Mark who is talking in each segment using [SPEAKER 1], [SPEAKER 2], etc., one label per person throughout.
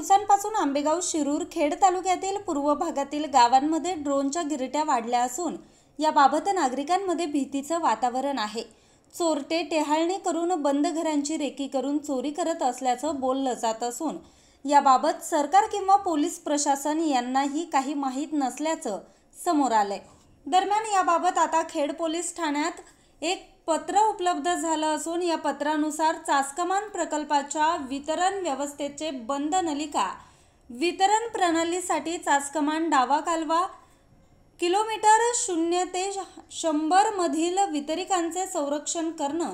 [SPEAKER 1] दिवसांपासून आंबेगाव, शिरूर, खेड तालुक्यातील पूर्व भागातील गावांमध्ये ड्रोनच्या गिरट्या वाढल्या असून याबाबत नागरिकांमध्ये भीतीचं वातावरण आहे। चोरटे टेहाळणी करून बंद घरांची रेकी करून चोरी करत असल्याचं बोललं जात असून याबाबत सरकार किंवा पोलीस प्रशासन यांनाही काही माहीत नसल्याचं समोर आलंय। दरम्यान याबाबत आता खेड पोलीस ठाण्यात एक पत्र उपलब्ध झालं असून या पत्रानुसार चासकमान प्रकल्पाच्या वितरण व्यवस्थेचे बंद नलिका वितरण प्रणालीसाठी चासकमान डावा कालवा किलोमीटर 0 ते 100 मधील वितरिकांचे संरक्षण करणं,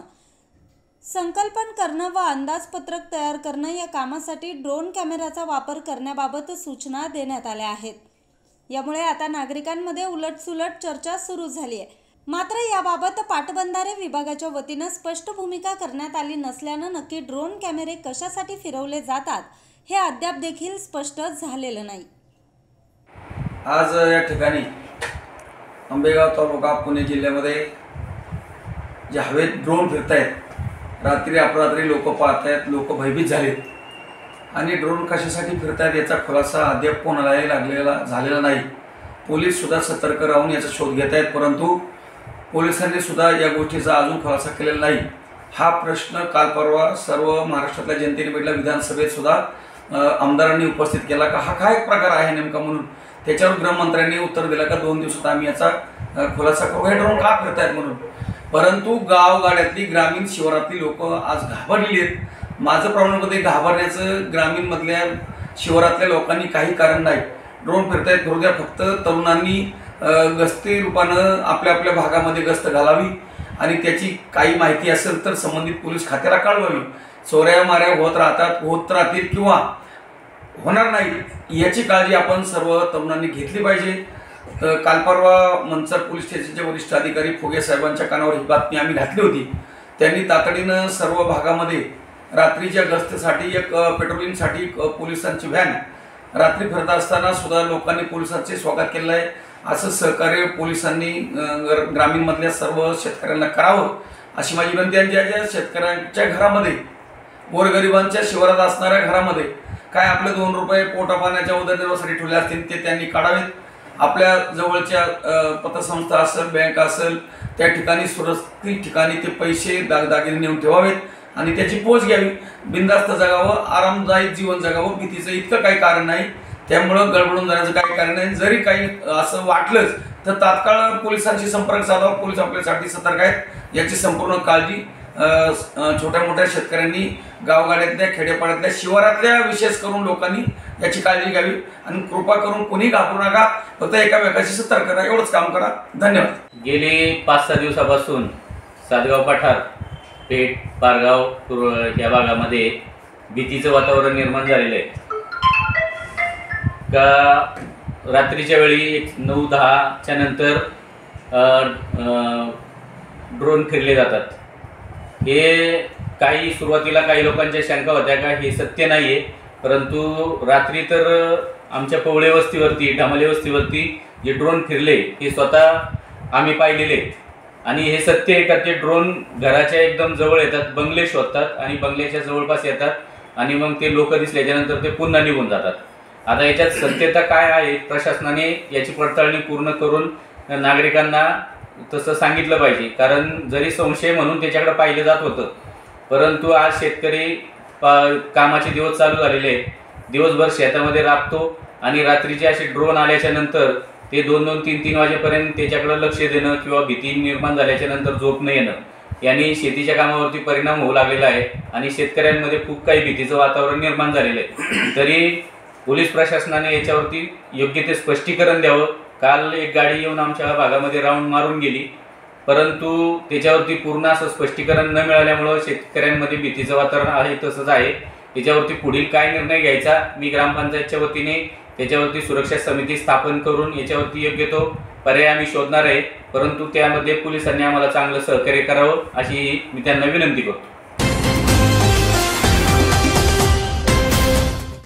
[SPEAKER 1] संकल्पन करणं व अंदाजपत्रक तयार करणं या कामासाठी ड्रोन कॅमेराचा वापर करण्याबाबत सूचना देण्यात आल्या आहेत। यामुळे आता नागरिकांमध्ये उलटसुलट चर्चा सुरू झाली आहे। मात्र याबाबत पाटबंधारे विभागाच्या वतीने स्पष्ट भूमिका करण्यात आली नसल्यानं नक्की ड्रोन कॅमेरे कशासाठी फिरवले जातात हे अद्याप देखील स्पष्ट झालेलं नाही।
[SPEAKER 2] आज या ठिकाणी आंबेगाव तालुका पुणे जिल्ह्यामध्ये जे हवेत ड्रोन फिरतायत, रात्री अपरात्री लोक पाहतायत, लोक भयभीत झालेत आणि ड्रोन कशासाठी फिरतायत याचा खुलासा अद्याप कोणालाही झालेला नाही। पोलीस सुद्धा सतर्क राहून याचा शोध घेत आहेत, परंतु पोलिसांनी सुद्धा या गोष्टीचा अजून खुलासा केलेला नाही। हा प्रश्न काल परवा सर्व महाराष्ट्रातल्या जनतेने भेटला, विधानसभेत सुद्धा आमदारांनी उपस्थित केला का हा काय प्रकार आहे नेमका म्हणून। त्याच्यावर गृहमंत्र्यांनी उत्तर दिलं का 2 दिवसात आम्ही याचा खुलासा करू, हे ड्रोन का फिरतायत म्हणून। परंतु गावगाड्यातली ग्रामीण शिवारातली लोक आज घाबरलेली आहेत। माझं प्रमाणपत्र घाबरण्याचं ग्रामीण मधल्या शिवारातल्या लोकांनी काही कारण नाही। ड्रोन फिरतायत फिरू द्या, फक्त तरुणांनी गस्ती रूपानं आपल्या आपल्या भागामध्ये गस्त घालावी आणि त्याची काही माहिती असेल तर संबंधित पोलीस खात्याला कळवावी। चोऱ्या माऱ्या होत राहतील किंवा होणार नाही याची काळजी आपण सर्व तरुणांनी घेतली पाहिजे। काल परवा मंचर पोलीस स्टेशनचे वरिष्ठ अधिकारी फुगे साहेबांच्या कानावर ही बातमी आम्ही घातली होती। त्यांनी तातडीनं सर्व भागामध्ये रात्रीच्या गस्तीसाठी एक पेट्रोलिंगसाठी पोलिसांची व्हॅन रात्री फिरत असताना सुद्धा लोकांनी पोलिसांचे स्वागत केलं आहे। असं सहकार्य पोलिसांनी ग्रामीण मधल्या सर्व शेतकऱ्यांना करावं अशी माझी विनंती आहे। ज्या शेतकऱ्यांच्या घरामध्ये गोरगरिबांच्या शिवारात असणाऱ्या घरामध्ये काय आपले 2 रुपये पोटा पाण्याच्या उदरनिर्वाहासाठी ठेवले असतील ते त्यांनी काढावेत। आपल्या जवळच्या पतसंस्था असेल, बँक असेल, त्या ठिकाणी सुरक्षित ठिकाणी ते पैसे दागदागिने नेऊन ठेवावेत आणि त्याची पोच घ्यावी। बिनधास्त जगावं, आरामदायी जीवन जगावं, भीतीचं इतकं काही कारण नाही। त्यामुळं गडबडून जाण्याचं काही कारण नाही। जरी काही असं वाटलंच तर तात्काळ पोलिसांशी संपर्क साधावा। पोलीस आपल्यासाठी सतर्क आहेत, याची संपूर्ण काळजी छोट्या मोठ्या शेतकऱ्यांनी, गावगाड्यातल्या, खेडेपाड्यातल्या, शिवारातल्या विशेष करून लोकांनी याची काळजी घ्यावी आणि कृपा करून कोणी घाबरू नका, फक्त एकामेकाशी सतर्क करा, एवढंच काम करा। धन्यवाद।
[SPEAKER 3] गेली 5-6 दिवसापासून सातगाव पठार, पेठ, पारगाव या भागामध्ये भीतीचं वातावरण निर्माण झालेलं आहे। का रात्रीच्या वेळी 9-10च्या नंतर ड्रोन फिरले जातात। हे काही सुरुवातीला काही लोकांच्या शंका होत्या का हे सत्य नाही आहे, परंतु रात्री तर आमच्या पवळे वस्तीवरती, ढामले वस्तीवरती जे ड्रोन फिरले हे स्वतः आम्ही पाहिलेले आणि हे सत्य आहे का ते ड्रोन घराच्या एकदम जवळ येतात, बंगले शोधतात आणि बंगल्याच्या जवळपास येतात आणि मग ते लोक दिसल्याच्यानंतर ते पुन्हा निघून जातात। आता याच्यात सत्यता काय आहे, प्रशासनाने याची पडताळणी पूर्ण करून नागरिकांना तसं सांगितलं पाहिजे। कारण जरी संशय म्हणून त्याच्याकडे पाहिलं जात होतं, परंतु आज शेतकरी कामाचे दिवस चालू झालेले आहेत, दिवसभर शेतामध्ये राबतो आणि रात्रीचे असे ड्रोन आल्याच्या नंतर ते 2-2, 3-3 वाजेपर्यंत त्याच्याकडे लक्ष देणं किंवा भीती निर्माण झाल्याच्या नंतर झोप न येणं यांनी शेतीच्या कामावरती परिणाम होऊ लागलेला आहे आणि शेतकऱ्यांमध्ये खूप काही भीतीचं वातावरण निर्माण झालेलं आहे। तरी पोलीस प्रशासनाने याच्यावरती योग्य ते स्पष्टीकरण द्यावं। काल एक गाडी येऊन आमच्या भागामध्ये राऊंड मारून गेली, परंतु त्याच्यावरती पूर्ण असं स्पष्टीकरण न मिळाल्यामुळं शेतकऱ्यांमध्ये भीतीचं वातावरण आहे तसंच आहे। याच्यावरती पुढील काय निर्णय घ्यायचा मी ग्रामपंचायतच्या वतीने त्याच्यावरती सुरक्षा समिती स्थापन करून याच्यावरती योग्य तो पर्याय आम्ही शोधणार आहे, परंतु त्यामध्ये पोलिसांनी आम्हाला चांगलं सहकार्य करावं अशी मी त्यांना विनंती करतो।